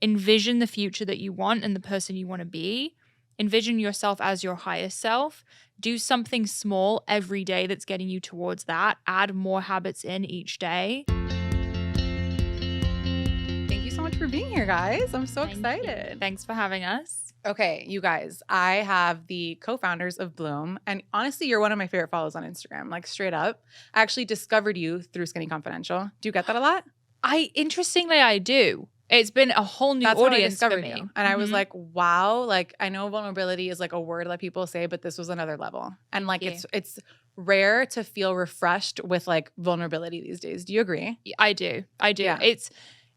envision the future that you want and the person you want to be. Envision yourself as your highest self. Do something small every day that's getting you towards that. Add more habits in each day. Thank you so much for being here, guys. I'm so excited. Thanks for having us. Okay, you guys, I have the co-founders of Bloom, and honestly, you're one of my favorite follows on Instagram, like straight up. I actually discovered you through Skinny Confidential. Do you get that a lot? Interestingly, I do. It's been a whole new That's how I audience for discovered me. you. And I was like, wow, like I know vulnerability is like a word that people say, but this was another level. And like it's rare to feel refreshed with like vulnerability these days. Do you agree? I do. Yeah.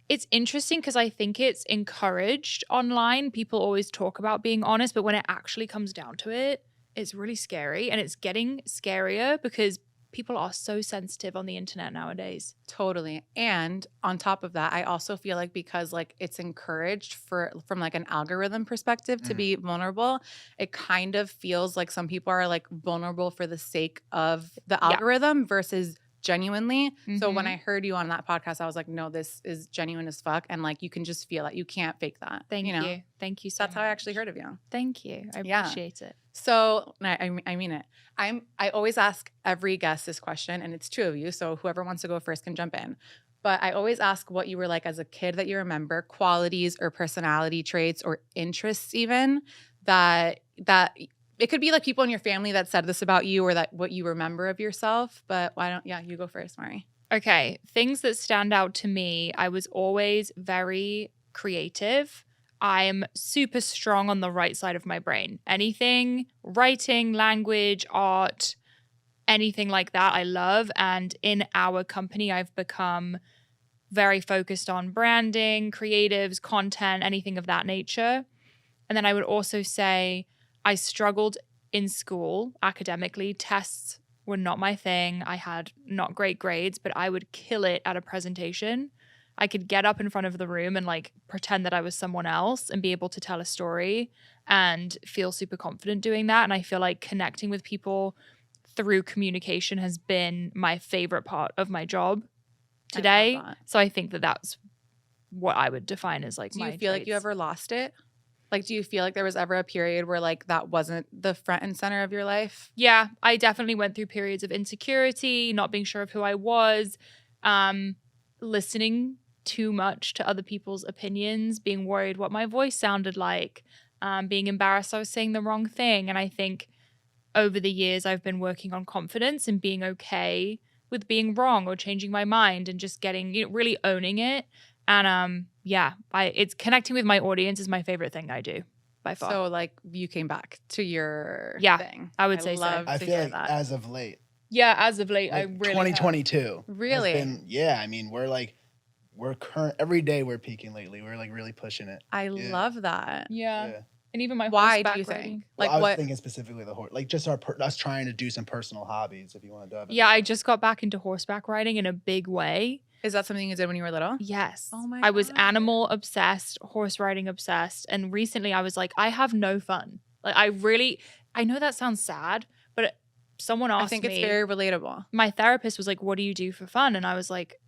It's interesting because I think it's encouraged online. People always talk about being honest, but when it actually comes down to it, it's really scary. And it's getting scarier because people are so sensitive on the internet nowadays. Totally. And on top of that, I also feel like because like it's encouraged from like an algorithm perspective to be vulnerable, it kind of feels like some people are like vulnerable for the sake of the algorithm versus genuinely. So when I heard you on that podcast, I was like, no, this is genuine as fuck. And like, you can just feel it. You can't fake that. Thank you. Thank you so That's much. how I actually heard of you. Thank you. I appreciate it. So I mean it. I always ask every guest this question, and it's two of you. So whoever wants to go first can jump in. But I always ask what you were like as a kid that you remember, qualities or personality traits or interests even that it could be like people in your family that said this about you or that what you remember of yourself. But you go first, Mari. Okay. Things that stand out to me, I was always very creative. I'm super strong on the right side of my brain. Anything, writing, language, art, anything like that, I love. And in our company, I've become very focused on branding, creatives, content, anything of that nature. And then I would also say I struggled in school academically. Tests were not my thing. I had not great grades, but I would kill it at a presentation. I could get up in front of the room and like pretend that I was someone else and be able to tell a story and feel super confident doing that. And I feel like connecting with people through communication has been my favorite part of my job today. So I think that that's what I would define as like my Do you feel like you ever lost it? Like, do you feel like there was ever a period where like that wasn't the front and center of your life? Yeah, I definitely went through periods of insecurity, not being sure of who I was, listening too much to other people's opinions, being worried what my voice sounded like, being embarrassed I was saying the wrong thing. And I think over the years I've been working on confidence and being okay with being wrong or changing my mind and just getting, really owning it. And it's connecting with my audience is my favorite thing I do by far. So like you came back to your thing. I would say so. I feel like as of late. Yeah, as of late, like I really 2022. Really? I mean, we're current every day we're peaking lately. We're like really pushing it. I love that. Yeah. And even my why do you riding. think? Like I was thinking specifically the horse, like just us trying to do some personal hobbies. If you want to dive. Yeah, I just got back into horseback riding in a big way. Is that something you did when you were little? Yes. Oh my I was God. animal obsessed, horse riding obsessed, and recently I was like, I have no fun. Like I know that sounds sad, but someone asked me. I think it's very relatable. My therapist was like, "What do you do for fun?" And I was like,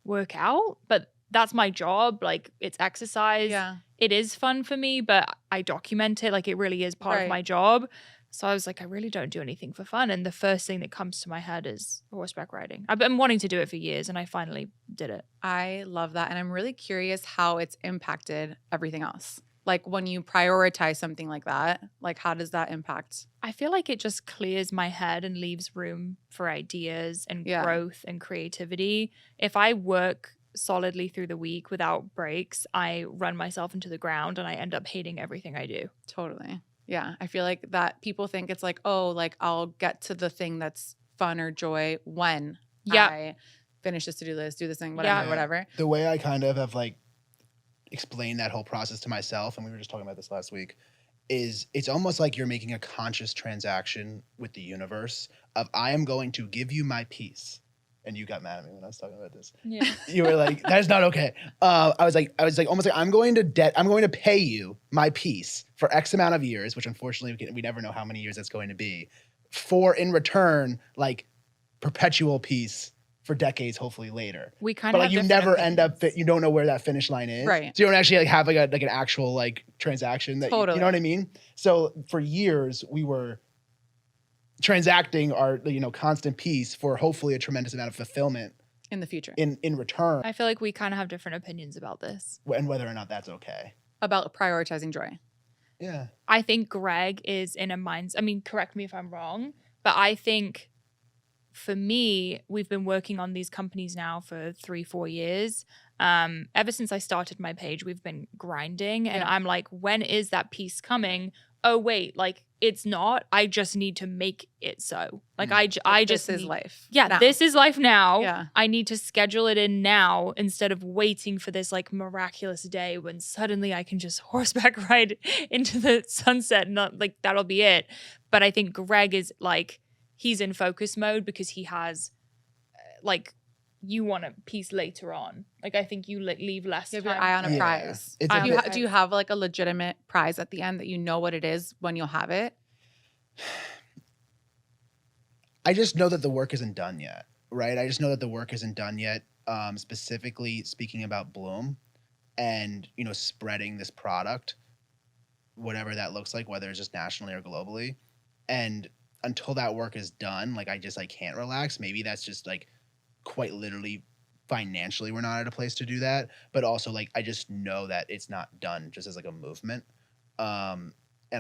work out, but that's my job. Like it's exercise. Yeah. It is fun for me, but I document it. Like it really is part of my job. So I was like, I really don't do anything for fun. And the first thing that comes to my head is horseback riding. I've been wanting to do it for years and I finally did it. I love that. And I'm really curious how it's impacted everything else. Like when you prioritize something like that, like how does that impact? I feel like it just clears my head and leaves room for ideas and growth and creativity. If I work solidly through the week without breaks, I run myself into the ground and I end up hating everything I do. Totally. Yeah. I feel like that people think it's like, oh, like I'll get to the thing that's fun or joy when I finish this to-do list, do this thing, whatever. The way I kind of have like explained that whole process to myself, and we were just talking about this last week, is it's almost like you're making a conscious transaction with the universe of I am going to give you my peace. And you got mad at me when I was talking about this. Yeah. You were like, that is not okay. I was like almost like I'm going to pay you my peace for X amount of years, which unfortunately we never know how many years that's going to be, for in return, like perpetual peace for decades, hopefully later. We kind But of like you never end up, you don't know where that finish line is. Right. So you don't actually like have like an actual like transaction that Totally. you know what I mean? So for years we were transacting our, constant piece for hopefully a tremendous amount of fulfillment In the future. in return, I feel like we kind of have different opinions about this. and whether or not that's okay. About prioritizing joy. Yeah. I think Greg is in a mindset. I mean, correct me if I'm wrong, but I think for me, we've been working on these companies now for 3-4 years. Ever since I started my page, we've been grinding, and Yeah. I'm like, when is that piece coming? Oh wait, like it's not. I just need to make it so. Like I just This is need- life. Yeah, now. this is life now. Yeah. I need to schedule it in now instead of waiting for this like miraculous day when suddenly I can just horseback ride into the sunset and not like that'll be it. But I think Greg is like he's in focus mode because he has like you want a piece later on. Like I think you leave less You have time. your eye on a Yeah. prize. It's I a have bit- Do you have like a legitimate prize at the end that you know what it is when you'll have it? I just know that the work isn't done yet, right? I just know that the work isn't done yet. Specifically speaking about Bloom and, spreading this product, whatever that looks like, whether it's just nationally or globally. And until that work is done, like I can't relax. Maybe that's just like quite literally financially we're not at a place to do that. But also like I just know that it's not done just as like a movement. And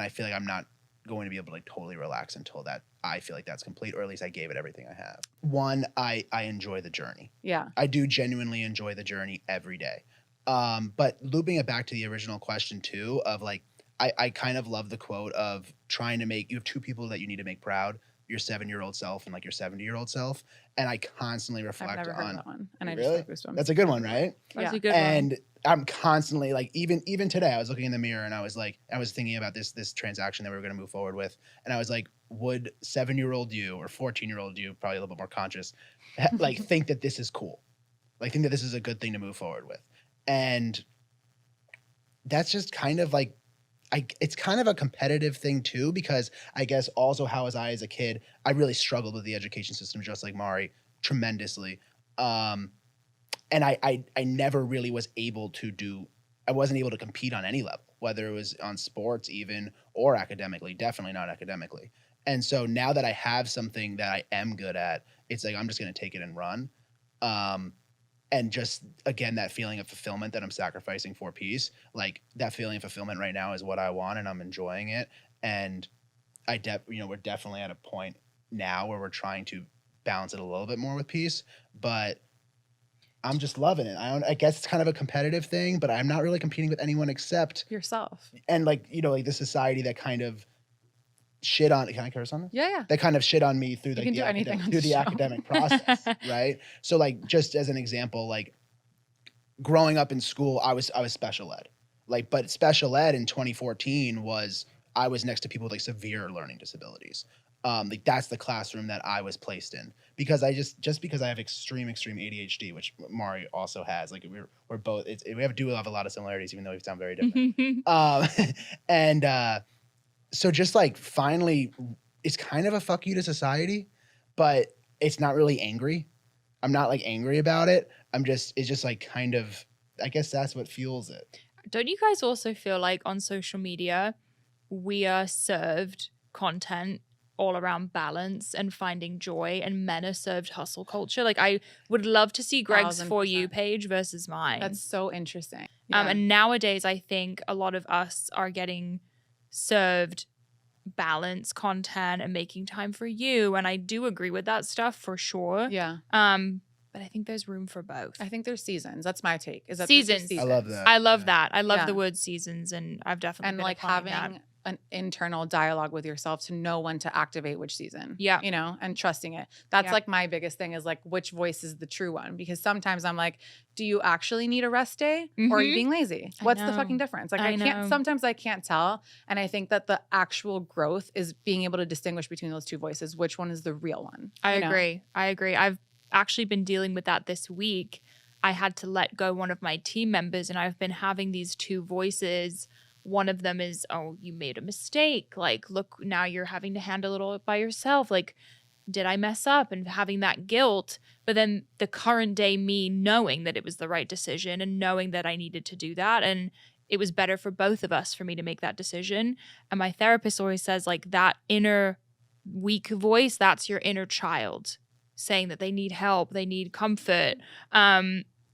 I feel like I'm not going to be able to like totally relax until that I feel like that's complete, or at least I gave it everything I have. One, I enjoy the journey. Yeah. I do genuinely enjoy the journey every day. But looping it back to the original question too, of like, I kind of love the quote of trying to make, you have two people that you need to make proud, your 7-year-old self and like your 70-year-old self. And I constantly reflect I've never heard on of that one. And I Really? just got goosebumps. That's a good one, right? That's Yeah. a good one. And I'm constantly like, even today, I was looking in the mirror and I was like, I was thinking about this transaction that we were going to move forward with, and I was like, would 7-year-old you or 14-year-old you, probably a little bit more conscious, like think that this is cool, like think that this is a good thing to move forward with, and that's just kind of like, it's kind of a competitive thing too, because I guess also how was I as a kid, I really struggled with the education system, just like Mari, tremendously. And I never really was able to I wasn't able to compete on any level, whether it was on sports even or academically, definitely not academically. And so now that I have something that I am good at, it's like, I'm just going to take it and run. And just, again, that feeling of fulfillment that I'm sacrificing for peace, like that feeling of fulfillment right now is what I want, and I'm enjoying it. And we're definitely at a point now where we're trying to balance it a little bit more with peace, but I'm just loving it. I guess it's kind of a competitive thing, but I'm not really competing with anyone except, Yourself. and like, like the society that kind of shit on, can I curse on this? Yeah. That kind of shit on me through You like can the do anything on through the the show. academic process, right? So like, just as an example, like growing up in school, I was special ed, like, but special ed in 2014 I was next to people with like severe learning disabilities. Like that's the classroom that I was placed in, because I just because I have extreme ADHD, which Mari also has. Like we're both, we do have a lot of similarities, even though we sound very different. And so just like finally, it's kind of a fuck you to society, but it's not really angry. I'm not like angry about it. It's just like kind of, I guess that's what fuels it. Don't you guys also feel like on social media, we are served content all around balance and finding joy, and men are served hustle culture? Like I would love to see Greg's For You 1000%. page versus mine. That's so interesting. Yeah. And nowadays, I think a lot of us are getting served balance content and making time for you. And I do agree with that stuff for sure. yeah. But I think there's room for both. I think there's seasons. That's my take. Is that Seasons. I love that. I love Yeah. that. I love Yeah. the word seasons, and I've definitely And been like applying having that. an internal dialogue with yourself to know when to activate which season. Yeah. And trusting it. That's Yeah. like my biggest thing, is like which voice is the true one, because sometimes I'm like, do you actually need a rest day, or are you Mhm. being lazy? I What's the know. fucking difference? Like I know. sometimes I can't tell. And I think that the actual growth is being able to distinguish between those two voices, which one is the real one. I you know? agree. I've actually been dealing with that this week. I had to let go one of my team members, and I've been having these two voices. One of them is, oh, you made a mistake. Like, look, now you're having to handle it all by yourself. Like, did I mess up and having that guilt, but then the current day me knowing that it was the right decision and knowing that I needed to do that. And it was better for both of us for me to make that decision. And my therapist always says, like, that inner weak voice, that's your inner child saying that they need help, they need comfort.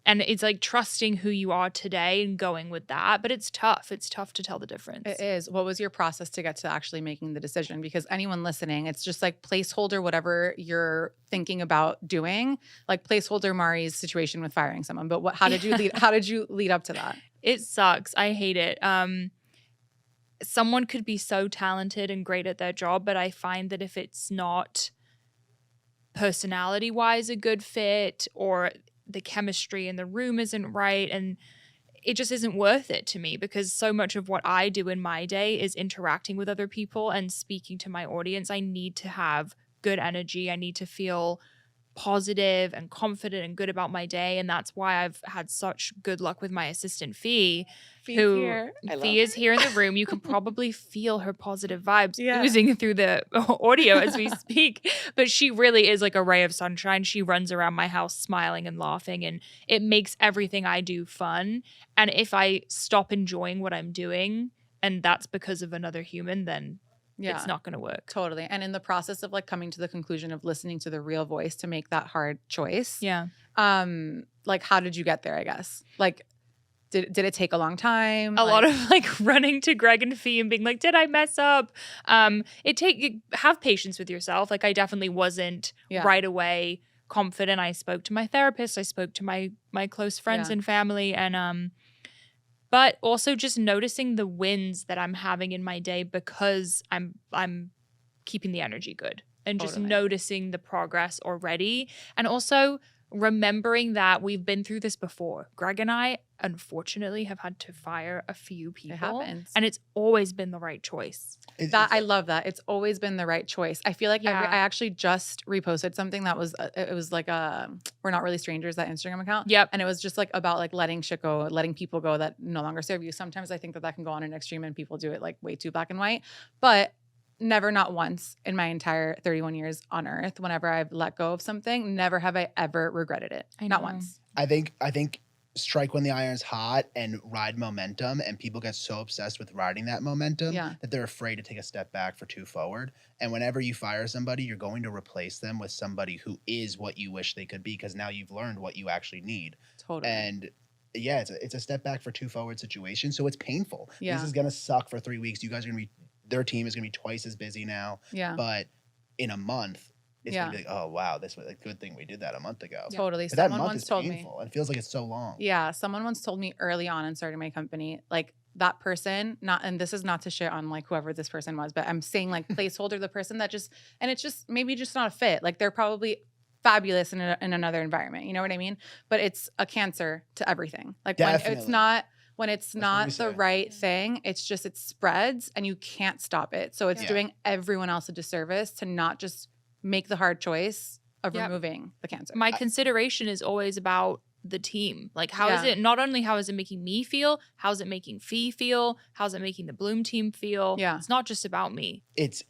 And it's like trusting who you are today and going with that. But it's tough. It's tough to tell the difference. It is. What was your process to get to actually making the decision? Because anyone listening, it's just like placeholder whatever you're thinking about doing, like placeholder Mari's situation with firing someone. But how did you lead? How did you lead up to that? It sucks. I hate it. Someone could be so talented and great at their job, but I find that if it's not personality-wise a good fit, or the chemistry in the room isn't right, and it just isn't worth it to me, because so much of what I do in my day is interacting with other people and speaking to my audience. I need to have good energy. I need to feel positive and confident and good about my day. And that's why I've had such good luck with my assistant Fee, who Fee is here in the room. You can probably feel her positive vibes oozing through the audio as we speak. But she really is like a ray of sunshine. She runs around my house smiling and laughing, and it makes everything I do fun. And if I stop enjoying what I'm doing, and that's because of another human, then it's not going to work. Totally. And in the process of like coming to the conclusion of listening to the real voice to make that hard choice. Yeah. Like, how did you get there, I guess? Like, did it take a long time? A lot of like running to Greg and Fee and being like, did I mess up? Have patience with yourself. Like, I definitely wasn't right away confident. I spoke to my therapist. I spoke to my close friends and family, and but also just noticing the wins that I'm having in my day, because I'm keeping the energy good, and just noticing the progress already. And also remembering that we've been through this before. Greg and I, unfortunately, have had to fire a few people. It happens. And it's always been the right choice. I love that. It's always been the right choice. I feel like I actually just reposted something that was, it was like We're Not Really Strangers, that Instagram account. Yep. And it was just like about like letting shit go, letting people go that no longer serve you. Sometimes I think that can go on an extreme and people do it like way too black and white. But never, not once in my entire 31 years on earth, whenever I've let go of something, never have I ever regretted it. Not once. I think strike when the iron's hot and ride momentum, and people get so obsessed with riding that momentum that they're afraid to take a step back for two forward. And whenever you fire somebody, you're going to replace them with somebody who is what you wish they could be, because now you've learned what you actually need. Totally. And it's a step back for two forward situation. So it's painful. Yeah. This is going to suck for 3 weeks. You guys are going to be, their team is going to be twice as busy now. Yeah. But in a month, it's going to be like, oh, wow, this was a good thing we did that a month ago. Totally. But that month is painful. It feels like it's so long. Yeah. Someone once told me early on in starting my company, like, that person, and this is not to shit on like whoever this person was, but I'm saying like placeholder, the person that just, and it's just maybe just not a fit. Like, they're probably fabulous in another environment. You know what I mean? But it's a cancer to everything. Like, when it's not the right thing, it spreads and you can't stop it. So it's doing everyone else a disservice to not just make the hard choice of removing the cancer. My consideration is always about the team. Like, how is it, not only how is it making me feel, how's it making Fee feel, how's it making the Bloom team feel? Yeah. It's not just about me. It's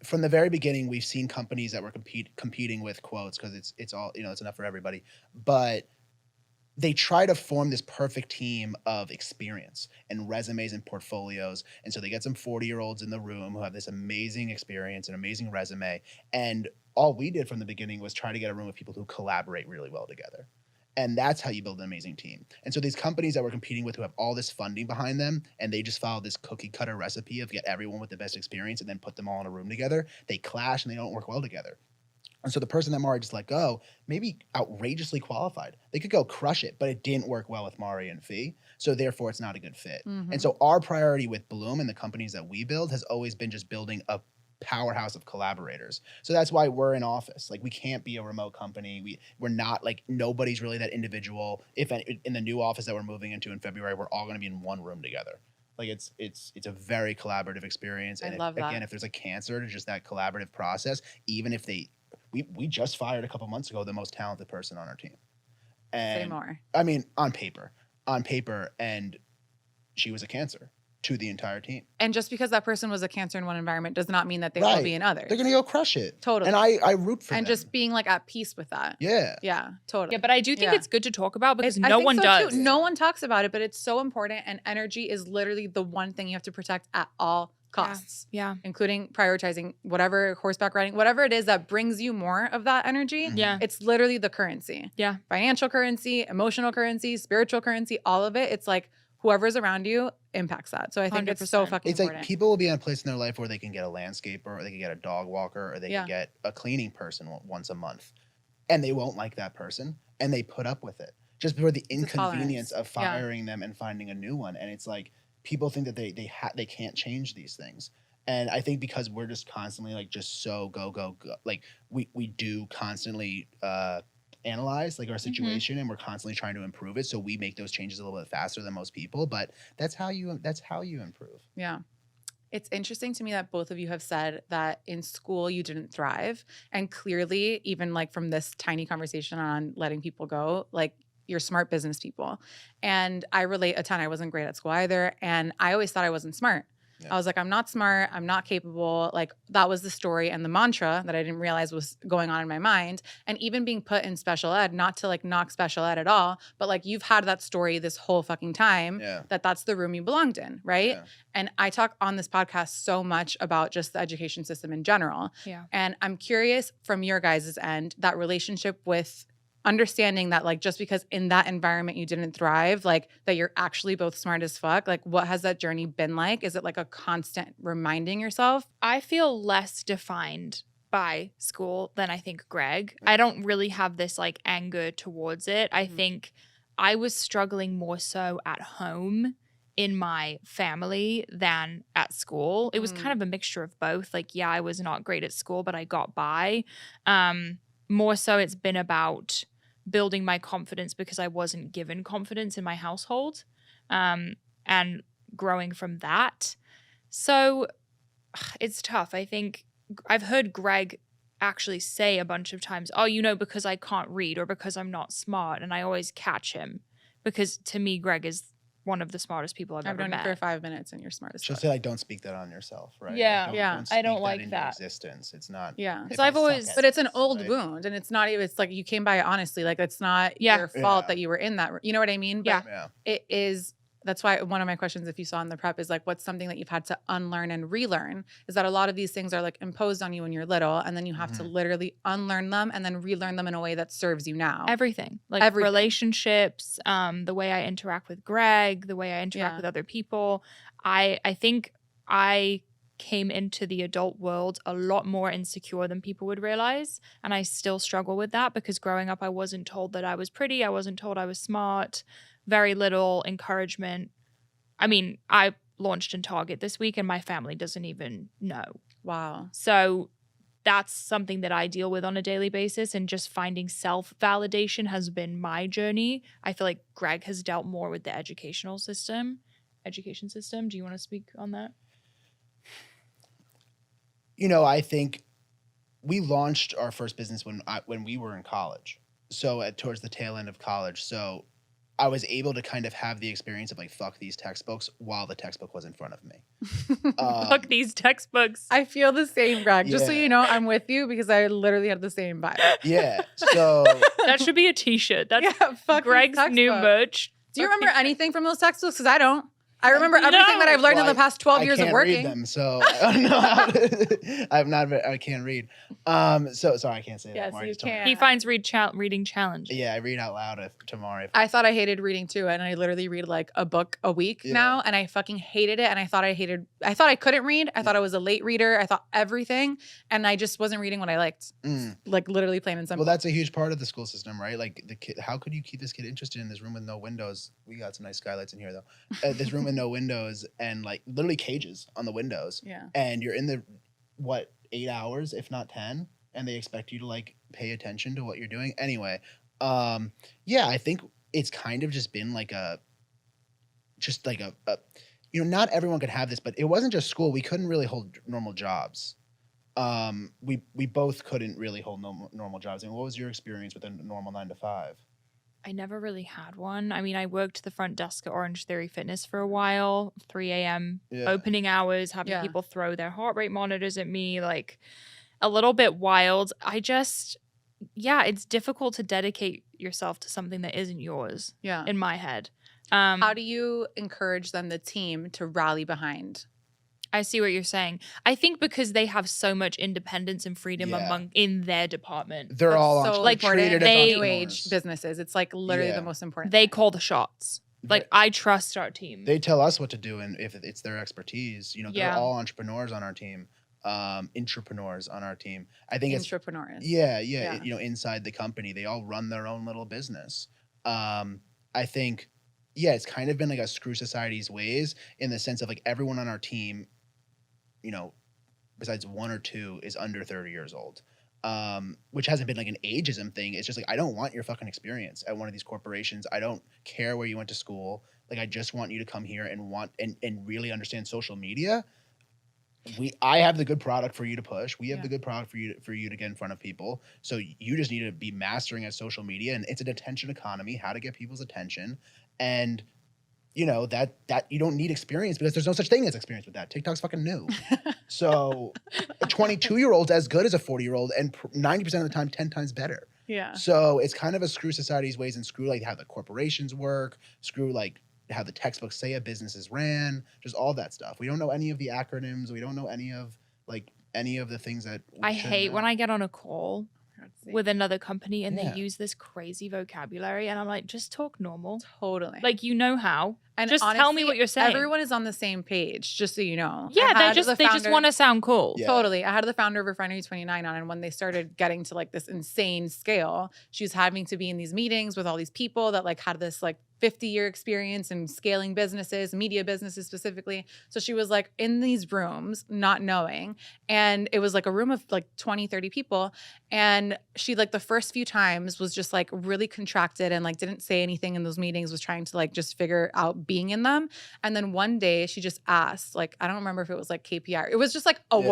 from the very beginning, we've seen companies that were competing with quotes, because it's all, it's enough for everybody. But they try to form this perfect team of experience and resumes and portfolios. And so they get some 40-year-olds in the room who have this amazing experience and amazing resume. And all we did from the beginning was try to get a room of people who collaborate really well together. And that's how you build an amazing team. And so these companies that we're competing with, who have all this funding behind them, and they just follow this cookie cutter recipe of get everyone with the best experience and then put them all in a room together, they clash and they don't work well together. And so the person that Mari just let go, maybe outrageously qualified. They could go crush it, but it didn't work well with Mari and Fee. So therefore, it's not a good fit. Mm-hmm. And so our priority with Bloom and the companies that we build has always been just building a powerhouse of collaborators. So that's why we're in office. Like, we can't be a remote company. We're not, like, nobody's really that individual. If in the new office that we're moving into in February, we're all going to be in one room together. Like, it's a very collaborative experience. And again, if there's a cancer to just that collaborative process, even if we just fired a couple months ago the most talented person on our team. And say more. I mean, on paper, and she was a cancer. to the entire team. And just because that person was a Cancer in one environment does not mean that they will be in others. They're gonna go crush it. Totally. And I root for them. And just being like at peace with that. Yeah. Yeah, totally. Yeah, but I do think it's good to talk about because I no think one so does. too. No one talks about it, but it's so important. And energy is literally the one thing you have to protect at all costs. Yeah. Including prioritizing whatever, horseback riding, whatever it is that brings you more of that energy. Yeah. It's literally the currency. Yeah. Financial currency, emotional currency, spiritual currency, all of it. It's like whoever's around you impacts that. So I think it's so 100%. fucking It's important. like people will be in a place in their life where they can get a landscaper or they can get a dog walker or they Yeah. can get a cleaning person once a month. And they won't like that person and they put up with it just for the It's a tolerance. inconvenience of firing them and finding a new one. And it's like people think that they can't change these things. And I think because we're just constantly like just so go, like we do constantly analyze like our situation and we're constantly trying to improve it. So we make those changes a little bit faster than most people, but that's how you improve. Yeah. It's interesting to me that both of you have said that in school you didn't thrive. And clearly, even like from this tiny conversation on letting people go, like you're smart business people. And I relate a ton. I wasn't great at school either. And I always thought I wasn't smart. Yeah. I was like, I'm not smart. I'm not capable. Like that was the story and the mantra that I didn't realize was going on in my mind. And even being put in special ed, not to like knock special ed at all, but like you've had that story this whole fucking time that's the room you belonged in, right? Yeah. And I talk on this podcast so much about just the education system in general. Yeah. And I'm curious from your guys' end, that relationship with understanding that like just because in that environment you didn't thrive, like that you're actually both smart as fuck. Like what has that journey been like? Is it like a constant reminding yourself? I feel less defined by school than I think Greg. I don't really have this like anger towards it. I think I was struggling more so at home in my family than at school. It was kind of a mixture of both. Like, yeah, I was not great at school, but I got by. More so it's been about building my confidence because I wasn't given confidence in my household, and growing from that. So it's tough. I think I've heard Greg actually say a bunch of times, oh, because I can't read or because I'm not smart. And I always catch him because to me, Greg is one of the smartest people I've ever known met. you for 5 minutes and you're smart as She'll fuck. say like, don't speak that on yourself, right? Yeah. Like, I don't speak like into that. Existence. It's not. Yeah. if Because I I've suck always- at But it's an this, old right? wound and it's not even, it's like you came by it honestly. Like it's not Yeah. your fault Yeah. that you were in that. You know what I mean? But Yeah. it is, that's why one of my questions, if you saw in the prep, is like, what's something that you've had to unlearn and relearn? Is that a lot of these things are like imposed on you when you're little, and then you have to literally unlearn them and then relearn them in a way that serves you now. Everything. Like Everything. relationships, the way I interact with Greg, the way I interact with other people. I think I came into the adult world a lot more insecure than people would realize. And I still struggle with that because growing up, I wasn't told that I was pretty. I wasn't told I was smart. Very little encouragement. I mean, I launched in Target this week and my family doesn't even know. Wow. So that's something that I deal with on a daily basis, and just finding self-validation has been my journey. I feel like Greg has dealt more with the education system. Do you want to speak on that? I think we launched our first business when we were in college. So towards the tail end of college. So I was able to kind of have the experience of like, fuck these textbooks while the textbook was in front of me. Fuck these textbooks. I feel the same, Greg. Just so Yeah. you know, I'm with you because I literally had the same vibe. Yeah. So That should be a t-shirt. That's fuck these Greg's new textbooks. merch. Do you remember anything from those textbooks? Because I don't. I remember everything that I've learned in the past 12 years can't of working. read them, so I don't know how to, I can't read. So sorry, I can't say that. Yes, Mark you just told me. can. He finds reading challenge. Yeah, I read out loud tomorrow. I thought I hated reading too, and I literally read like a book a week now, and I fucking hated it. And I thought I couldn't read. I thought I was a late reader. I thought everything, and I just wasn't reading what I liked. Like literally plain and simple. Well, that's a huge part of the school system, right? Like the kid, how could you keep this kid interested in this room with no windows? We got some nice skylights in here though. This room with no windows and like literally cages on the windows. Yeah. And you're in the 8 hours, if not 10, and they expect you to like pay attention to what you're doing. Anyway, yeah, I think it's kind of just been like not everyone could have this, but it wasn't just school. We couldn't really hold normal jobs. We both couldn't really hold normal jobs. I mean, what was your experience with a normal 9 to 5? I never really had one. I mean, I worked the front desk at Orange Theory Fitness for a while, 3 a.m. Yeah. opening hours, having Yeah. people throw their heart rate monitors at me, like a little bit wild. It's difficult to dedicate yourself to something that isn't yours Yeah. in my head. How do you encourage then the team to rally behind? I see what you're saying. I think because they have so much independence and freedom Yeah. in their department. They're That's all so like important treated in as They- new age entrepreneurs. businesses. It's like literally Yeah. the most important. They thing. call the shots. Like, I trust our team. They tell us what to do, and if it's their expertise, they're Yeah. all entrepreneurs on our team, intrapreneurs on our team. I think it's entrepreneurs. yeah, Yeah. inside the company, they all run their own little business. I think, it's kind of been like a screw society's ways in the sense of like everyone on our team, besides one or two, is under 30 years old. Which hasn't been like an ageism thing. It's just like, I don't want your fucking experience at one of these corporations. I don't care where you went to school. Like, I just want you to come here and really understand social media. I have the good product for you to push. We have the good product for you to get in front of people. So you just need to be mastering at social media, and it's an attention economy, how to get people's attention. And that you don't need experience because there's no such thing as experience with that. TikTok's fucking new. So a 22-year-old's as good as a 40-year-old, and 90% of the time, 10 times better. Yeah. So it's kind of a screw society's ways, and screw like how the corporations work, screw like how the textbooks say a business is ran, just all that stuff. We don't know any of the acronyms. We don't know any of the things that I hate when I get on a call with another company and Yeah. they use this crazy vocabulary, and I'm like, just talk normal. Totally. Like, you know how. and just tell me honestly, what you're saying. Everyone is on the same page, just so you know. Yeah, I had the they just founder- want to sound cool. Yeah. Totally. I had the founder of Refinery 29 on, and when they started getting to like this insane scale, she was having to be in these meetings with all these people that like had this like 50-year experience in scaling businesses, media businesses specifically. So she was like in these rooms, not knowing. And it was like a room of like 20, 30 people. And she like the first few times was just like really contracted and like didn't say anything in those meetings, was trying to like just figure out being in them. And then one day she just asked, like, I don't remember if it was like KPI. It was just like an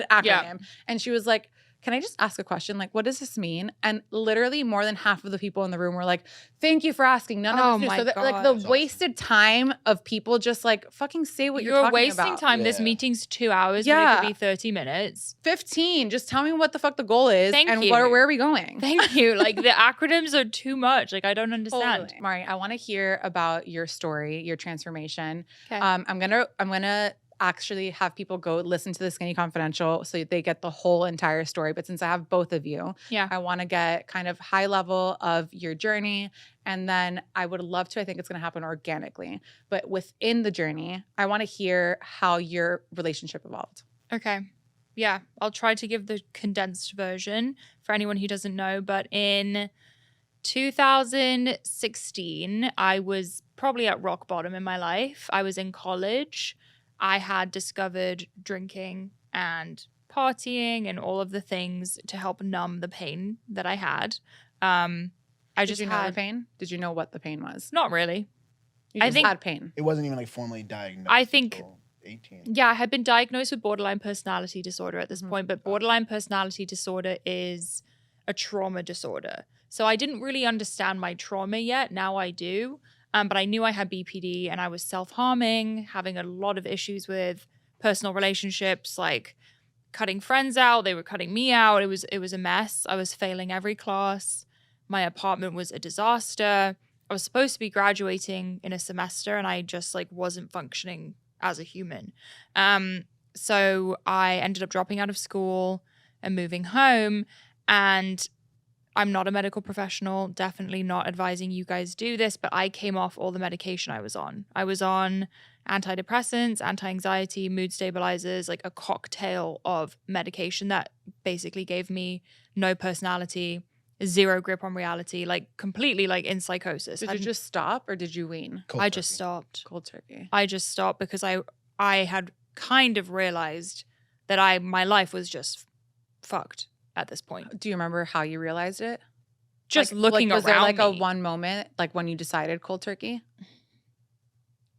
acronym. Yeah. And she was like, can I just ask a question? Like, what does this mean? And literally more than half of the people in the room were like, thank you for asking. None of us knew. my So that, like God. the That's wasted time of people just like fucking say what you're talking wasting about. time. This Yeah. meeting's 2 hours. Yeah. Yeah. It could be 30 minutes. 15. Just tell me what the fuck the goal is Thank and you. where are we going? Thank you. Like, the acronyms are too much. Like, I don't understand. Totally. Mari, I want to hear about your story, your transformation. Okay. I'm gonna actually have people go listen to the Skinny Confidential so they get the whole entire story. But since I have both of you, Yeah. I want to get kind of high level of your journey. And then I would love to, I think it's going to happen organically. But within the journey, I want to hear how your relationship evolved. Okay. Yeah. I'll try to give the condensed version for anyone who doesn't know. But in 2016, I was probably at rock bottom in my life. I was in college. I had discovered drinking and partying and all of the things to help numb the pain that I had. I Did just you know had the pain? Did you know what the pain was? not really. You I just think- had pain. It wasn't even like formally diagnosed. I think- until 18. Yeah, I had been diagnosed with borderline personality disorder at this Mhm. point, but borderline personality disorder is a trauma disorder. So I didn't really understand my trauma yet. Now I do. But I knew I had BPD and I was self-harming, having a lot of issues with personal relationships, like cutting friends out. They were cutting me out. It was a mess. I was failing every class. My apartment was a disaster. I was supposed to be graduating in a semester and I just like wasn't functioning as a human. So I ended up dropping out of school and moving home. And I'm not a medical professional, definitely not advising you guys do this, but I came off all the medication I was on. I was on antidepressants, anti-anxiety, mood stabilizers, like a cocktail of medication that basically gave me no personality, zero grip on reality, like completely like in psychosis. Did you just stop or did you wean? Cold I just turkey. stopped. Cold turkey. I just stopped because I had kind of realized that my life was just fucked at this point. Do you remember how you realized it? Just Like- looking like, was around there like a me. one moment, like when you decided cold turkey?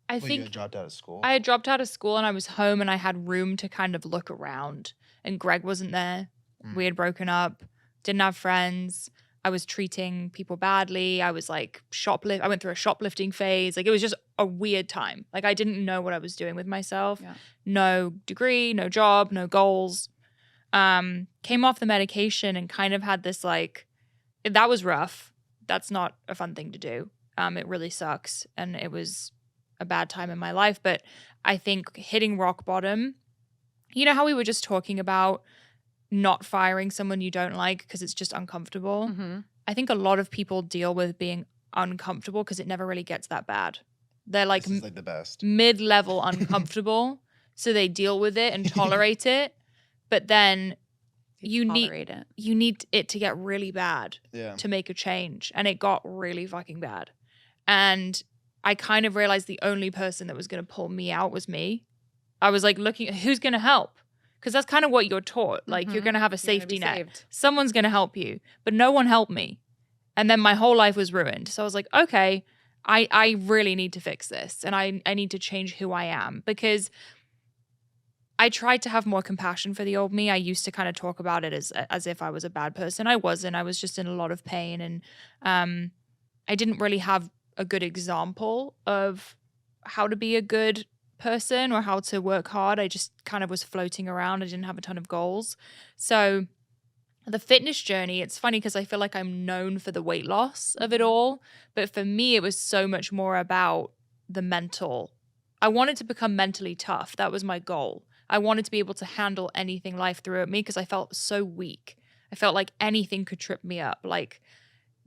I Well, you think had dropped out of school. I had dropped out of school and I was home and I had room to kind of look around. And Greg wasn't there. Mm. We had broken up, didn't have friends. I was treating people badly. I was like I went through a shoplifting phase. Like it was just a weird time. Like I didn't know what I was doing with myself. Yeah. No degree, no job, no goals. Came off the medication and kind of had this like, that was rough. That's not a fun thing to do. It really sucks. And it was a bad time in my life. But I think hitting rock bottom, you know how we were just talking about not firing someone you don't like because it's just uncomfortable. Mm-hmm. I think a lot of people deal with being uncomfortable because it never really gets that bad. They're like, This is like the best. mid-level uncomfortable. So they deal with it and tolerate it. But then you need it to get really bad to make a change. And it got really fucking bad. And I kind of realized the only person that was going to pull me out was me. I was like looking at who's going to help. Because that's kind of what you're taught. Like, you're going to have a safety net. Saved. Someone's going to help you. But no one helped me. And then my whole life was ruined. So I was like, okay, I really need to fix this. And I need to change who I am. Because I tried to have more compassion for the old me. I used to kind of talk about it as if I was a bad person. I wasn't. I was just in a lot of pain. And I didn't really have a good example of how to be a good person or how to work hard. I just kind of was floating around. I didn't have a ton of goals. So the fitness journey, it's funny because I feel like I'm known for the weight loss of it all. But for me, it was so much more about the mental. I wanted to become mentally tough. That was my goal. I wanted to be able to handle anything life threw at me because I felt so weak. I felt like anything could trip me up. Like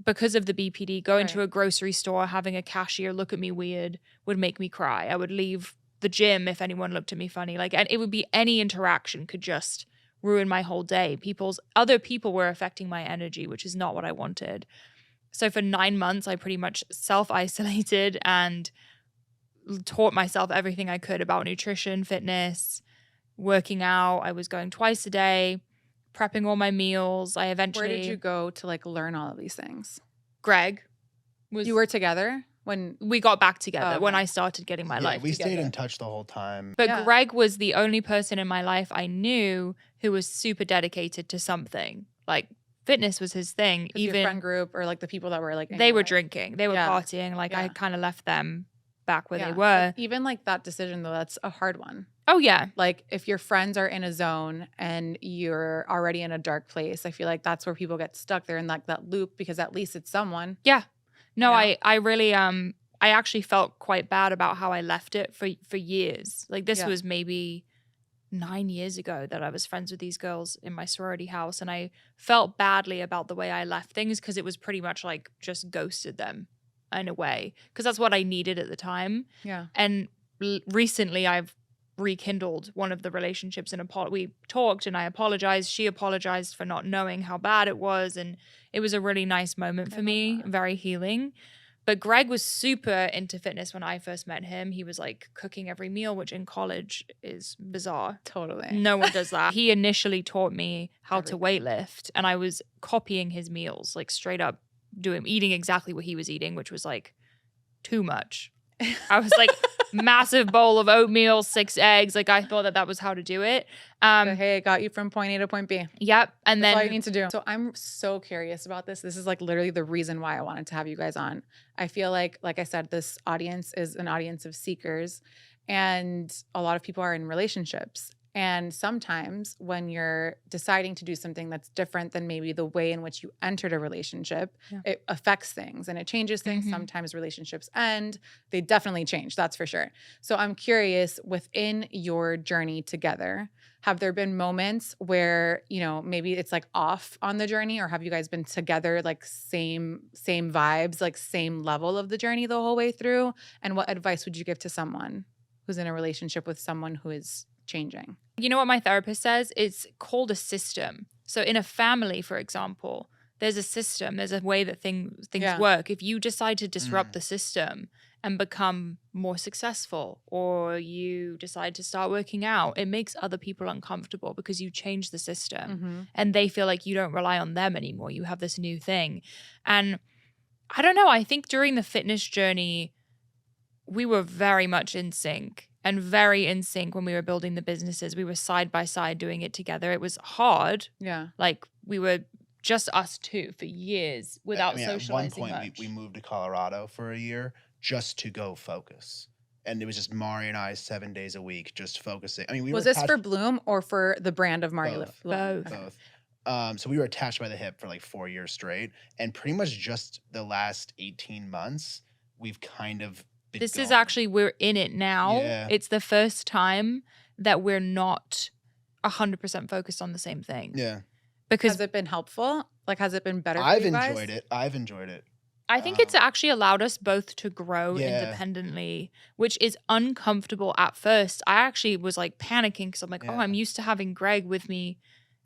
because of the BPD, going to a grocery store, having a cashier look at me weird would make me cry. I would leave the gym if anyone looked at me funny. Like, and it would be any interaction could just ruin my whole day. Other people were affecting my energy, which is not what I wanted. So for 9 months, I pretty much self-isolated and taught myself everything I could about nutrition, fitness, working out. I was going twice a day, prepping all my meals. I eventually... Where did you go to like learn all of these things? Greg was... You were together? When we got back together, when I started getting my life we together. stayed in touch the whole time. But Greg was the only person in my life I knew who was super dedicated to something. Like fitness was his thing. Even your friend group or like the people that were like they were drinking, they were partying. Like I kind of left them back where they were. But even like that decision though, that's a hard one. Oh yeah. Like if your friends are in a zone and you're already in a dark place, I feel like that's where people get stuck. They're in like that loop because at least it's someone. Yeah. No, I really I actually felt quite bad about how I left it for years. Like this was maybe 9 years ago that I was friends with these girls in my sorority house, and I felt badly about the way I left things because it was pretty much like just ghosted them in a way because that's what I needed at the time. Yeah. And recently I've rekindled one of the relationships and we talked and I apologized. She apologized for not knowing how bad it was, and it was a really nice moment for me, very healing. But Greg was super into fitness when I first met him. He was like cooking every meal, which in college is bizarre. Totally. No one does that. He initially taught me how to weightlift, and I was copying his meals, like straight up eating exactly what he was eating, which was like too much. I was like massive bowl of oatmeal, 6 eggs. Like I thought that was how to do it. So, hey, it got you from point A to point B. Yep. And That's then all you need to do. So I'm so curious about this. This is like literally the reason why I wanted to have you guys on. I feel like I said, this audience is an audience of seekers, and a lot of people are in relationships. And sometimes when you're deciding to do something that's different than maybe the way in which you entered a relationship, it affects things and it changes things. Sometimes relationships end. They definitely change, that's for sure. So I'm curious, within your journey together, have there been moments where, you know, maybe it's like off on the journey, or have you guys been together like same vibes, like same level of the journey the whole way through? And what advice would you give to someone who's in a relationship with someone who is changing? You know what my therapist says? It's called a system. So in a family, for example, there's a system. There's a way that things work. If you decide to disrupt the system and become more successful, or you decide to start working out, it makes other people uncomfortable because you change the system and they feel like you don't rely on them anymore. You have this new thing. And I don't know, I think during the fitness journey, we were very much in sync. And very in sync when we were building the businesses. We were side by side doing it together. It was hard. Yeah. Like we were just us two for years without I mean, at one socializing point, much. we moved to Colorado for a year just to go focus. And it was just Mari and I 7 days a week just focusing. I mean, we Was were this for Bloom or for the brand of Mari? Both. Both. Okay. both. So we were attached by the hip for like 4 years straight. And pretty much just the last 18 months, we've kind of been This is going. actually, we're in it now. Yeah. It's the first time that we're not 100% focused on the same thing. Yeah. Because Has it been helpful? Like, has it been better for I've you guys? enjoyed it. I've enjoyed it. I think it's actually allowed us both to grow Yeah. independently, which is uncomfortable at first. I actually was like panicking because I'm like, oh, Yeah. I'm used to having Greg with me.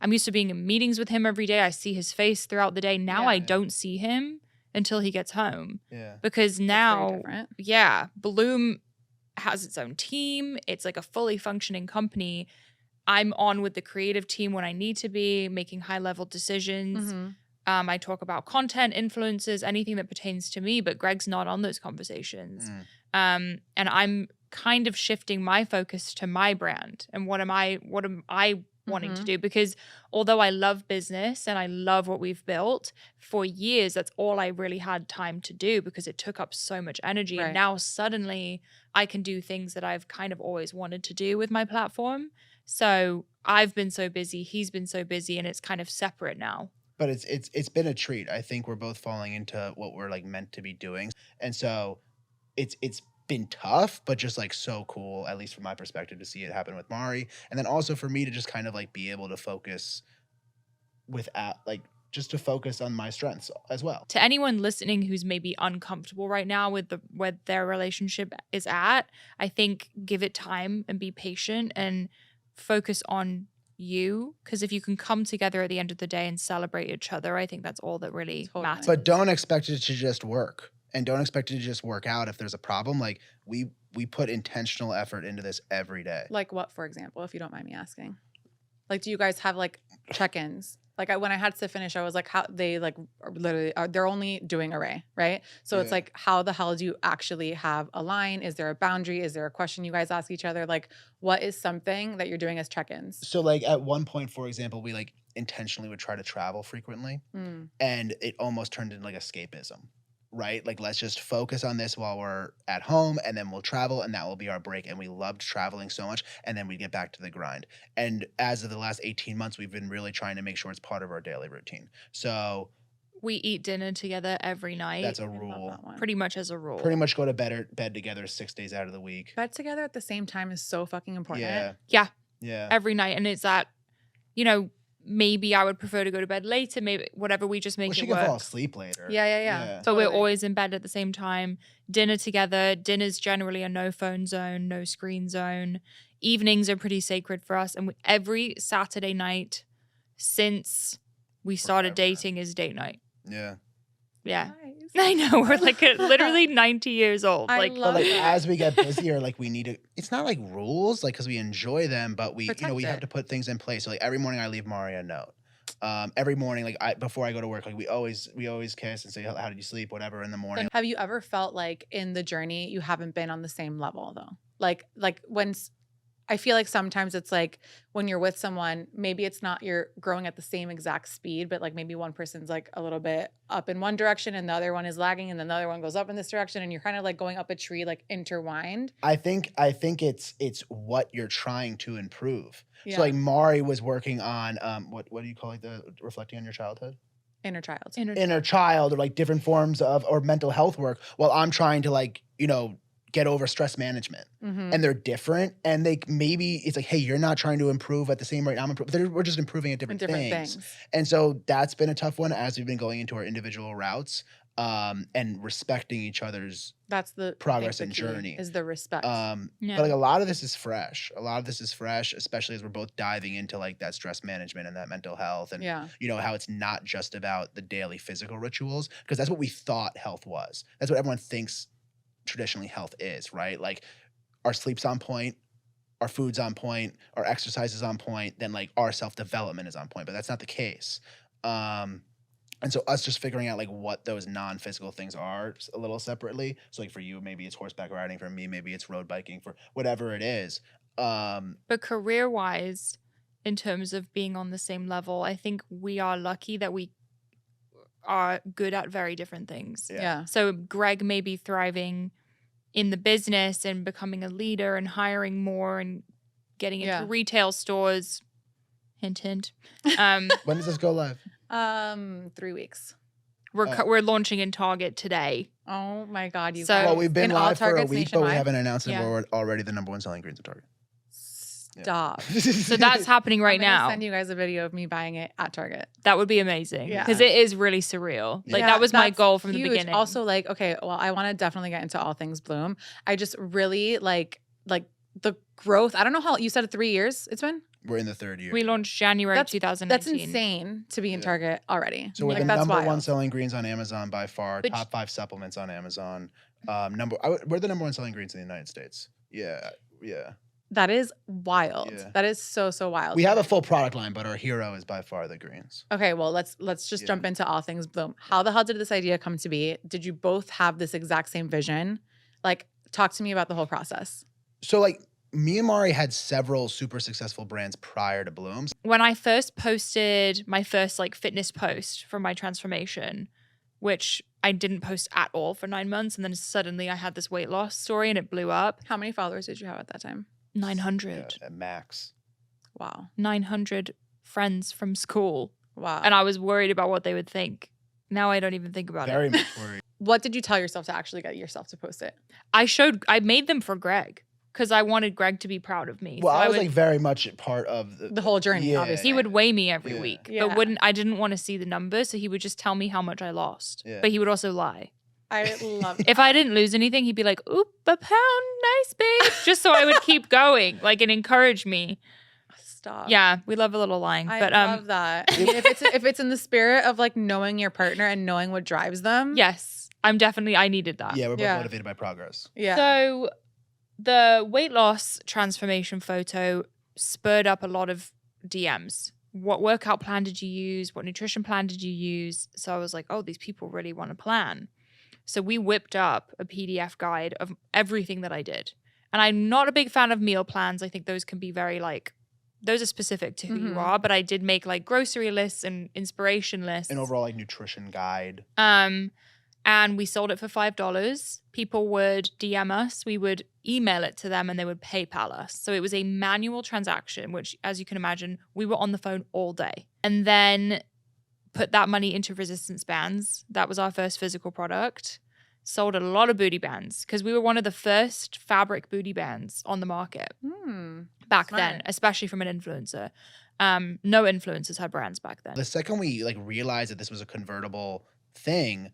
I'm used to being in meetings with him every day. I see his face throughout the day. Now Yeah. I don't see him until he gets home. Yeah. Because That's very now, different. yeah, Bloom has its own team. It's like a fully functioning company. I'm on with the creative team when I need to be, making high level decisions. Mhm. I talk about content, influences, anything that pertains to me, but Greg's not on those conversations. Mm. And I'm kind of shifting my focus to my brand and what am I wanting to Mhm. do? Because although I love business and I love what we've built, for years that's all I really had time to do because it took up so much energy. Right. And now suddenly I can do things that I've kind of always wanted to do with my platform. So I've been so busy, he's been so busy, and it's kind of separate now. But it's been a treat. I think we're both falling into what we're like meant to be doing. And so it's been tough, but just like so cool, at least from my perspective, to see it happen with Mari. And then also for me to just kind of like be able to focus just to focus on my strengths as well. To anyone listening who's maybe uncomfortable right now with where their relationship is at, I think give it time and be patient and focus on you, because if you can come together at the end of the day and celebrate each other, I think that's all that really Totally. matters. But don't expect it to just work. And don't expect it to just work out if there's a problem. Like we put intentional effort into this every day. Like what, for example, if you don't mind me asking? Like, do you guys have like check-ins? Like when I had to finish, I was like, how they like are literally they're only doing array, right? So it's Yeah. like, how the hell do you actually have a line? Is there a boundary? Is there a question you guys ask each other? Like, what is something that you're doing as check-ins? So like at one point, for example, we like intentionally would try to travel frequently, and it almost turned into like escapism, right? Like let's just focus on this while we're at home, and then we'll travel, and that will be our break. And we loved traveling so much, and then we get back to the grind. And as of the last 18 months, we've been really trying to make sure it's part of our daily routine. So we eat dinner together every night. that's a I love rule. that one. pretty much as a rule. Pretty much go to bed together 6 days out of the week. Bed together at the same time is so fucking important. Yeah. Yeah. Yeah. Every night. And it's that, maybe I would prefer to go to bed later, maybe whatever, we just make Well, she it can work. fall asleep later. Yeah. So we're Totally. always in bed at the same time. Dinner together. Dinner's generally a no phone zone, no screen zone. Evenings are pretty sacred for us. And every Saturday night since we started Forever. dating is date night. Yeah. Yeah. Nice. I know. We're like literally 90 years old. I Like, love But like that. as we get busier, like we need to. It's not like rules, like because we enjoy them, but we Protect we have it. to put things in place. So like every morning I leave Mari a note. Every morning, like before I go to work, like we always kiss and say how did you sleep, whatever in the morning. Have you ever felt like in the journey you haven't been on the same level though? Like when I feel like sometimes it's like when you're with someone, maybe it's not you're growing at the same exact speed, but like maybe one person's like a little bit up in one direction and the other one is lagging and then the other one goes up in this direction and you're kind of like going up a tree like intertwined. I think it's what you're trying to improve. Yeah. So like Mari was working on what do you call it, the reflecting on your childhood? Inner child. Inner child, or like different forms of or mental health work, while I'm trying to like, get over stress management. Mhm. And they're different, and they maybe it's like, hey, you're not trying to improve at the same rate I'm improving. We're just improving at different things. And so that's been a tough one as we've been going into our individual routes, and respecting each other's That's the progress I think and the key journey. is the respect. Yeah. But like a lot of this is fresh. Especially as we're both diving into like that stress management and that mental health, and yeah. how it's not just about the daily physical rituals, because that's what we thought health was. That's what everyone thinks traditionally health is, right? Like our sleep's on point, our food's on point, our exercise is on point, then like our self-development is on point, but that's not the case. And so us just figuring out like what those non-physical things are a little separately. So like for you, maybe it's horseback riding. For me, maybe it's road biking. For whatever it is. But career-wise, in terms of being on the same level, I think we are lucky that we are good at very different things. Yeah. So Greg may be thriving in the business and becoming a leader and hiring more and getting into retail stores. Hint, hint. When does this go live? 3 weeks. We're launching in Target today. Oh my God, you So- guys. Well, we've been In all live for a Targets week, but we nationwide? haven't announced that Yeah. we're already the #1 selling greens at Target. Stop. So that's happening right I'm gonna now. send you guys a video of me buying it at Target. That would be amazing. Yeah. Because it is really surreal. Like Yeah, that was my that's goal from huge. the beginning. Also, like, okay, well, I want to definitely get into all things Bloom. I just really like the growth. I don't know how you said 3 years it's been. We're in the 3rd year. we launched January That's 2019. insane to be in Yeah. Target already. So we're like, the that's #1 wild. selling greens on Amazon by far. But- Top 5 supplements on Amazon. We're the #1 selling greens in the United States. Yeah. That is wild. Yeah. That is so wild. We have a full product line, but our hero is by far the greens. Okay, well, let's just Yeah. jump into all things Bloom. How the hell did this idea come to be? Did you both have this exact same vision? Like, talk to me about the whole process. So like me and Mari had several super successful brands prior to Blooms. When I first posted my first like fitness post from my transformation, which I didn't post at all for 9 months, and then suddenly I had this weight loss story and it blew up. How many followers did you have at that time? 900. At max. Wow. 900 friends from school. Wow. And I was worried about what they would think. Now I don't even think about Very it. much worried. What did you tell yourself to actually get yourself to post it? I made them for Greg because I wanted Greg to be proud of me. Well, So I was would- like very much part of The whole journey, Yeah. obviously. he would weigh me every Yeah. week, Yeah. but I didn't want to see the numbers, so he would just tell me how much I lost. Yeah. But he would also lie. I love If I didn't lose anything, he'd be like, "Oop, a pound, nice babe," just so I would keep going, like, and encourage me. Stop. Yeah, we love a little lying, I but love that. I mean, if it's in the spirit of like knowing your partner and knowing what drives them. yes, I needed that. Yeah, we're both Yeah. motivated by progress. Yeah. So the weight loss transformation photo spurred up a lot of DMs. What workout plan did you use? What nutrition plan did you use? So I was like, oh, these people really want a plan. So we whipped up a PDF guide of everything that I did. And I'm not a big fan of meal plans. I think those can be very like, those are specific to who Mhm. you are. But I did make like grocery lists and inspiration lists. An overall like nutrition guide. And we sold it for $5. People would DM us, we would email it to them, and they would PayPal us. So it was a manual transaction, which, as you can imagine, we were on the phone all day. And then put that money into resistance bands. That was our first physical product. Sold a lot of booty bands because we were one of the first fabric booty bands on the market back then, Smart. especially from an influencer. No influencers had brands back then. The second we like realized that this was a convertible thing,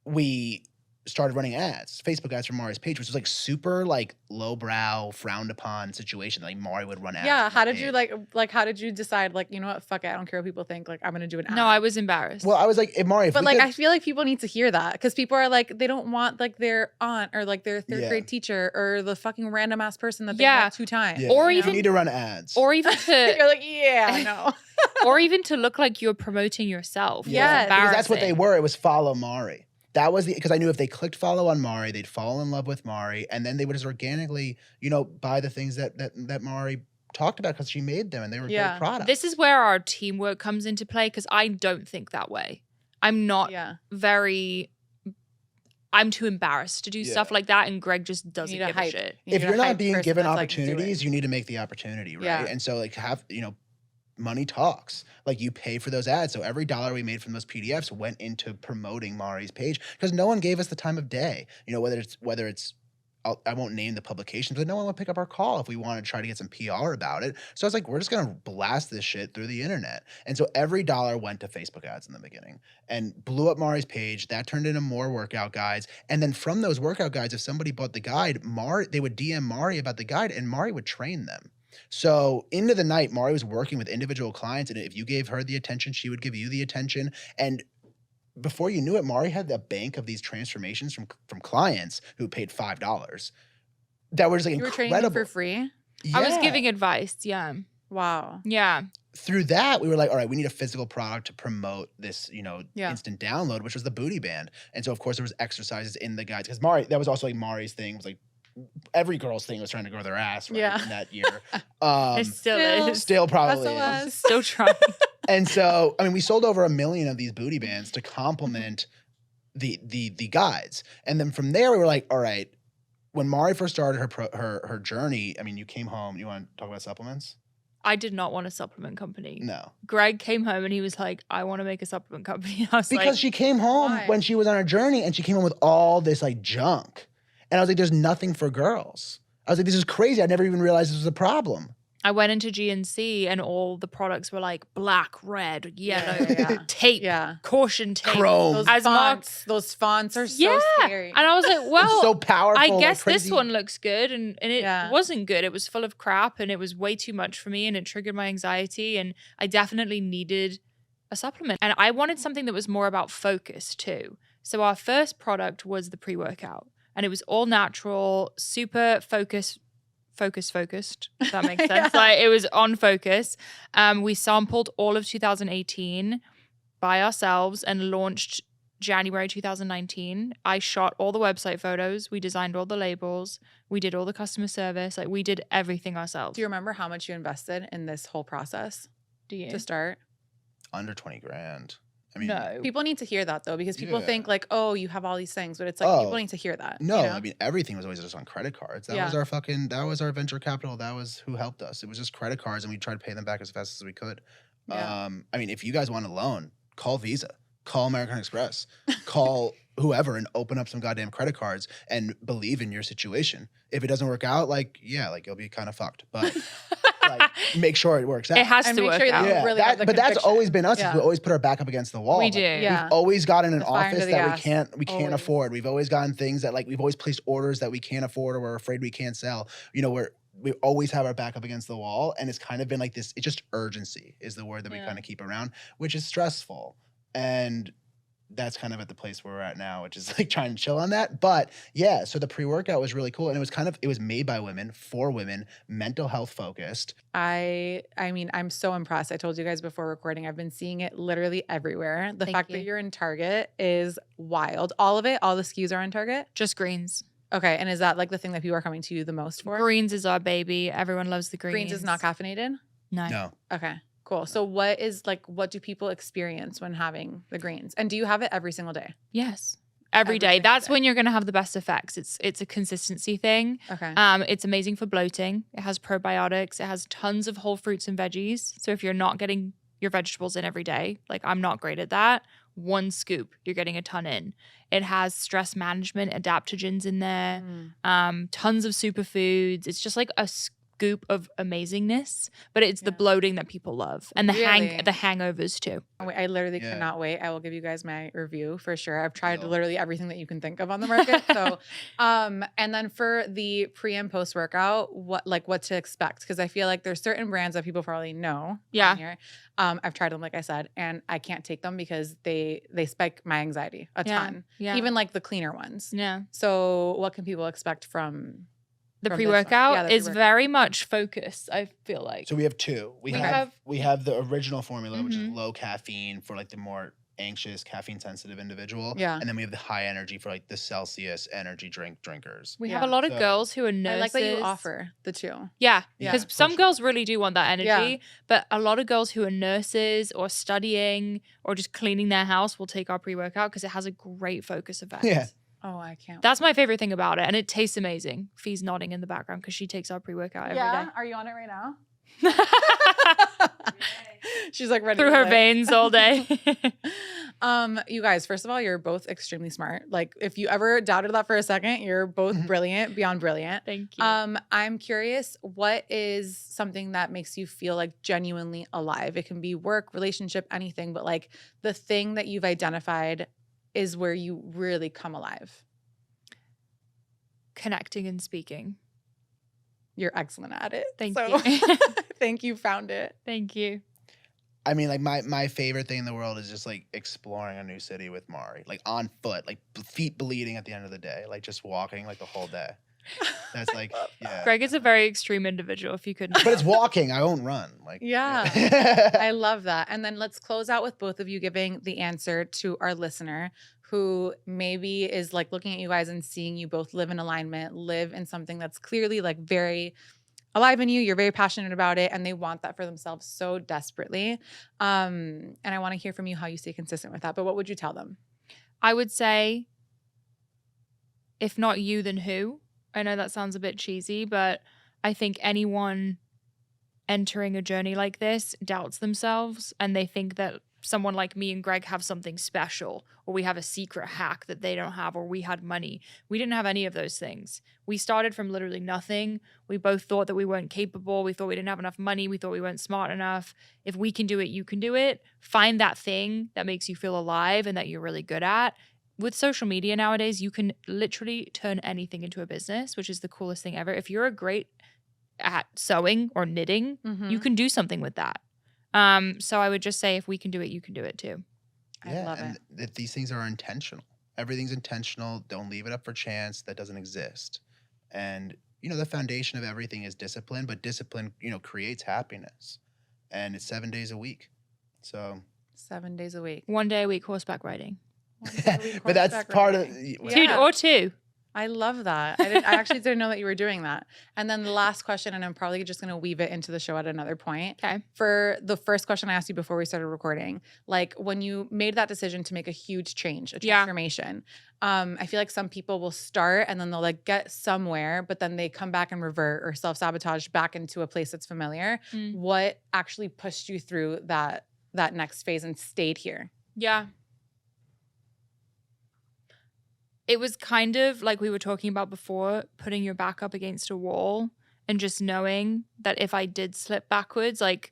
we started running ads, Facebook ads for Mari's page, which was like super like lowbrow, frowned upon situation. Like Mari would run ads. Yeah. on How that did you page. like how did you decide, like, you know what, fuck it, I don't care what people think, like I'm gonna do an ad? No, I was embarrassed. Well, I was like, if Mari, if But we like could- I feel like people need to hear that because people are like, they don't want like their aunt or like their third Yeah. grade teacher or the fucking random ass person that they Yeah. met 2 times. yeah, or you even- need to run ads. or even to You're like, yeah, no. or even to look like you're promoting yourself. Yeah, It's because that's what they embarrassing. were. It was follow Mari. That was because I knew if they clicked follow on Mari, they'd fall in love with Mari, and then they would just organically, buy the things that Mari talked about because she made them and they were Yeah. great products. This is where our teamwork comes into play because I don't think that way. I'm not Yeah. I'm too embarrassed to do Yeah. stuff like that, and Greg just doesn't need a give a hype. shit. You if need a you're not hype being person given that's like, do it. opportunities, you need to make the opportunity, right? Yeah. And so like have money talks. Like you pay for those ads. So every dollar we made from those PDFs went into promoting Mari's page because no one gave us the time of day. Whether it's I won't name the publications, but no one would pick up our call if we wanted to try to get some PR about it. So I was like, we're just gonna blast this shit through the internet. And so every dollar went to Facebook ads in the beginning and blew up Mari's page. That turned into more workout guides. And then from those workout guides, if somebody bought the guide, they would DM Mari about the guide and Mari would train them. So into the night, Mari was working with individual clients, and if you gave her the attention, she would give you the attention. And before you knew it, Mari had a bank of these transformations from clients who paid $5. That was like You were training incredible. them for free? I was Yeah. giving advice. Yeah. Wow. Yeah. Through that, we were like, all right, we need a physical product to promote this, Yeah. instant download, which was the booty band. And so, of course, there was exercises in the guides because that was also like Mari's thing. Was like every girl's thing was trying to grow their ass, right? Yeah. In that year, It still Still- is. still probably SOS. is. Still trying. And so, I mean, we sold over 1 million of these booty bands to complement the guides. And then from there, we were like, all right, when Mari first started her journey, I mean, you came home. You want to talk about supplements? I did not want a supplement company. No. Greg came home and he was like, I want to make a supplement company. I was Because like, she came home why? when she was on her journey and she came home with all this like junk. And I was like, there's nothing for girls. I was like, this is crazy. I never even realized this was a problem. I went into GNC and all the products were like black, red, yellow, Yeah. tape, Yeah. caution tape. Chrome. Those fonts are so Yeah. scary. And I was like, It's well, so powerful. I like guess this crazy. one looks good. And it Yeah. wasn't good. It was full of crap and it was way too much for me and it triggered my anxiety. And I definitely needed a supplement. And I wanted something that was more about focus too. So our first product was the pre-workout and it was all natural, super focused, if that makes sense. Yeah. Like it was on focus. We sampled all of 2018 by ourselves and launched January 2019. I shot all the website photos. We designed all the labels. We did all the customer service. Like we did everything ourselves. Do you remember how much you invested in this whole process Do you? to start? Under 20 grand. I mean, No. People need to hear that though, because people Yeah. think like, oh, you have all these things, but it's like Oh. people need to hear that. no, you know? I mean, everything was always just on credit cards. That Yeah. was that was our venture capital. That was who helped us. It was just credit cards and we tried to pay them back as fast as we could. Yeah. I mean, if you guys want a loan, call Visa, call American Express, call whoever and open up some goddamn credit cards and believe in your situation. If it doesn't work out, like, yeah, like you'll be kind of fucked, but like make sure it works out. It has And to make work sure that out. you Yeah, really have the but that's conviction. always been us. Yeah. We always put our back up against the wall. We Like, do. Yeah. We've always gotten an The fire under office the that gas. we can't Always. afford. We've always gotten things that like we've always placed orders that we can't afford or we're afraid we can't sell. You know, we always have our back up against the wall, and it's kind of been like this. It's just urgency is the word that we Yeah. kind of keep around, which is stressful, and that's kind of at the place where we're at now, which is like trying to chill on that. But yeah, so the pre-workout was really cool, and it was made by women for women, mental health focused. I mean, I'm so impressed. I told you guys before recording, I've been seeing it literally everywhere. The Thank fact you. that you're in Target is wild. All of it, all the SKUs are in Target. Just greens. Okay, and is that like the thing that people are coming to you the most for? Greens is our baby. Everyone loves the greens. Greens is not caffeinated. No. No, Okay, cool. So what do people experience when having the greens? And do you have it every single day? Yes. Every Every day. single That's day. when you're going to have the best effects. It's a consistency thing. Okay. It's amazing for bloating. It has probiotics. It has tons of whole fruits and veggies. So if you're not getting your vegetables in every day, like I'm not great at that, one scoop, you're getting a ton in. It has stress management adaptogens in there, tons of superfoods. It's just like a scoop of amazingness, but it's the Yeah. bloating that people love and the Really? the hangovers too. Wait, I literally Yeah. cannot wait. I will give you guys my review for sure. I've tried Deal. literally everything that you can think of on the market. So, and then for the pre and post workout, what to expect? Because I feel like there's certain brands that people probably know. Yeah. on here. I've tried them, like I said, and I can't take them because they spike my anxiety a ton. Yeah. Even like the cleaner ones. yeah. So, what can people expect from? The From this one. pre-workout Yeah, the is pre-workout. very much focused, I feel like. so we have two. We We have have- we have the original formula, which is Mhm. low caffeine for like the more anxious, caffeine sensitive individual. Yeah. And then we have the high energy for like the Celsius energy drinkers. We Yeah. have a lot of So- girls who are I nurses. like that you offer the two. Yeah, Yeah, because for some sure. girls really do want that energy, Yeah. but a lot of girls who are nurses or studying or just cleaning their house will take our pre-workout because it has a great focus effect. Yeah. Oh, I can't. That's my favorite thing about it, and it tastes amazing. Fee's nodding in the background because she takes our pre-workout every day. Are you on it right now? She's like ready Through to her live. veins all day. You guys, first of all, you're both extremely smart. Like if you ever doubted that for a second, you're both brilliant, beyond brilliant. Thank you. I'm curious, what is something that makes you feel like genuinely alive? It can be work, relationship, anything, but like the thing that you've identified is where you really come alive. Connecting and speaking. You're excellent at it. Thank So, you. I think you found it. Thank you. I mean, like my favorite thing in the world is just like exploring a new city with Mari, like on foot, like feet bleeding at the end of the day, like just walking like the whole day. That's like, yeah. Greg is a very extreme individual, if you couldn't. But it's walking. I won't run. Like, Yeah. I love that. And then let's close out with both of you giving the answer to our listener who maybe is like looking at you guys and seeing you both live in alignment, live in something that's clearly like very alive in you. You're very passionate about it, and they want that for themselves so desperately. And I want to hear from you how you stay consistent with that. But what would you tell them? I would say, if not you, then who? I know that sounds a bit cheesy, but I think anyone entering a journey like this doubts themselves, and they think that someone like me and Greg have something special, or we have a secret hack that they don't have, or we had money. We didn't have any of those things. We started from literally nothing. We both thought that we weren't capable. We thought we didn't have enough money. We thought we weren't smart enough. If we can do it, you can do it. Find that thing that makes you feel alive and that you're really good at. With social media nowadays, you can literally turn anything into a business, which is the coolest thing ever. If you're great at sewing or knitting, you can do something with that. So I would just say, if we can do it, you can do it too. I love it. That these things are intentional. Everything's intentional. Don't leave it up for chance. That doesn't exist. And, the foundation of everything is discipline, but discipline, creates happiness. And it's 7 days a week. So 7 days a week. 1 day a week horseback riding. But that's part of Two. I love that. I actually didn't know that you were doing that. And then the last question, and I'm probably just going to weave it into the show at another point. Okay. For the first question I asked you before we started recording, like when you made that decision to make a huge change, a transformation, I feel like some people will start and then they'll like get somewhere, but then they come back and revert or self-sabotage back into a place that's familiar. What actually pushed you through that next phase and stayed here? Yeah. It was kind of like we were talking about before, putting your back up against a wall and just knowing that if I did slip backwards, like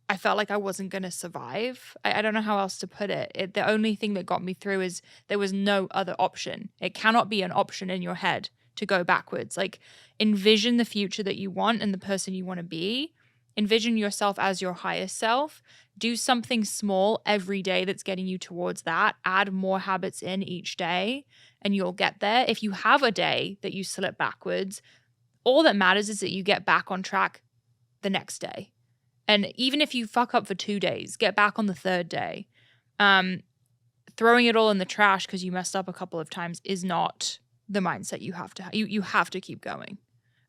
I felt like I wasn't going to survive. I don't know how else to put it. The only thing that got me through is there was no other option. It cannot be an option in your head to go backwards. Like envision the future that you want and the person you want to be. Envision yourself as your highest self. Do something small every day that's getting you towards that. Add more habits in each day and you'll get there. If you have a day that you slip backwards, all that matters is that you get back on track the next day. And even if you fuck up for 2 days, get back on the third day. Throwing it all in the trash because you messed up a couple of times is not the mindset you have to have. You have to keep going.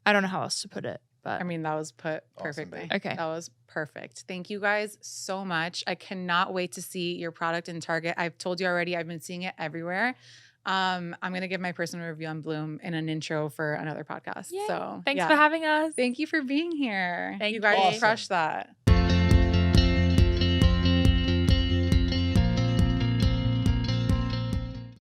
I don't know how else to put it. But I mean, that was put perfectly. Awesome. Okay. That was perfect. Thank you guys so much. I cannot wait to see your product in Target. I've told you already, I've been seeing it everywhere. I'm going to give my personal review on Bloom in an intro for another podcast. Yay. So thanks for having us. Thank you for being here. Thank you guys Awesome. crushed that.